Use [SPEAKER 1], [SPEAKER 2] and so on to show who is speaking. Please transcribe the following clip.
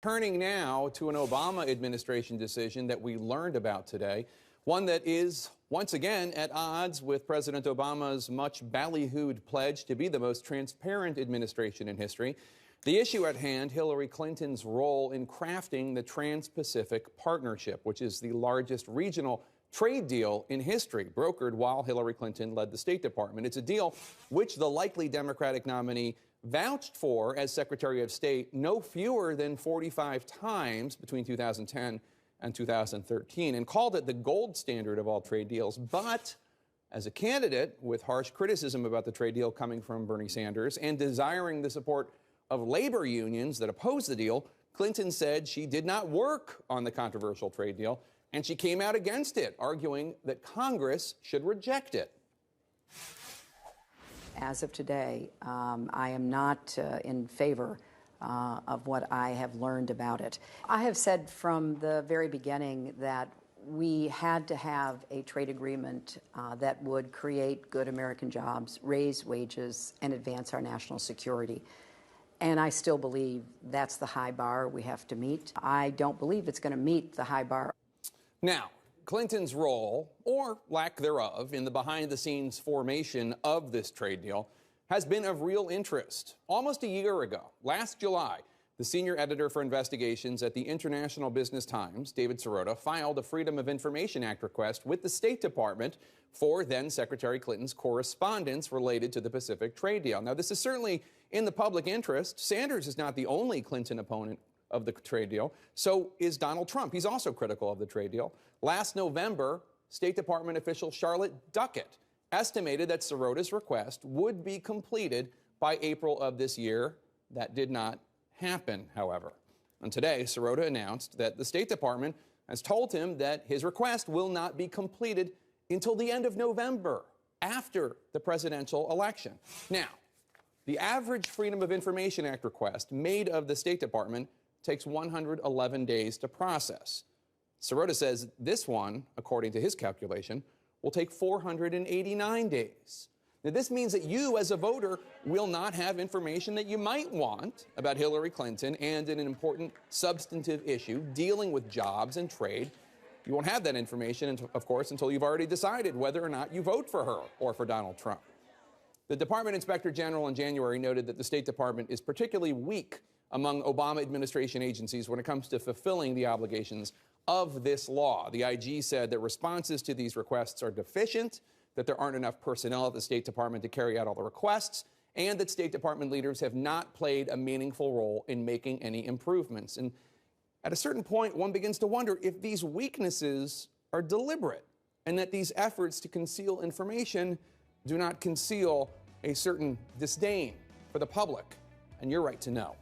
[SPEAKER 1] Turning now to an Obama administration decision that we learned about today, one that is once again at odds with President Obama's much ballyhooed pledge to be the most transparent administration in history. The issue at hand, Hillary Clinton's role in crafting the Trans-Pacific Partnership, which is the largest regional trade deal in history, brokered while Hillary Clinton led the State Department. It's a deal which the likely Democratic nominee vouched for as Secretary of State no fewer than 45 times between 2010 and 2013, and called it the gold standard of all trade deals. But as a candidate with harsh criticism about the trade deal coming from Bernie Sanders and desiring the support of labor unions that oppose the deal, Clinton said she did not work on the controversial trade deal, and she came out against it, arguing that Congress should reject it.
[SPEAKER 2] As of today, I am not in favor of what I have learned about it. I have said from the very beginning that we had to have a trade agreement that would create good American jobs, raise wages, and advance our national security. And I still believe that's the high bar we have to meet. I don't believe it's going to meet the high bar.
[SPEAKER 1] Now, Clinton's role, or lack thereof, in the behind-the-scenes formation of this trade deal has been of real interest. Almost a year ago, last July, the senior editor for investigations at the International Business Times, David Sirota, filed a Freedom of Information Act request with the State Department for then-Secretary Clinton's correspondence related to the Pacific trade deal. Now, this is certainly in the public interest. Sanders is not the only Clinton opponent of the trade deal. So is Donald Trump. He's also critical of the trade deal. Last November, State Department official Charlotte Duckett estimated that Sirota's request would be completed by April of this year. That did not happen, however. And today, Sirota announced that the State Department has told him that his request will not be completed until the end of November, after the presidential election. Now, the average Freedom of Information Act request made of the State Department takes 111 days to process. Sirota says this one, according to his calculation, will take 489 days. Now, this means that you, as a voter, will not have information that you might want about Hillary Clinton and an important substantive issue dealing with jobs and trade. You won't have that information, of course, until you've already decided whether or not you vote for her or for Donald Trump. The Department Inspector General in January noted that the State Department is particularly weak among Obama administration agencies when it comes to fulfilling the obligations of this law. The IG said that responses to these requests are deficient, that there aren't enough personnel at the State Department to carry out all the requests, and that State Department leaders have not played a meaningful role in making any improvements. And at a certain point, one begins to wonder if these weaknesses are deliberate and that these efforts to conceal information do not conceal a certain disdain for the public. And you're right to know.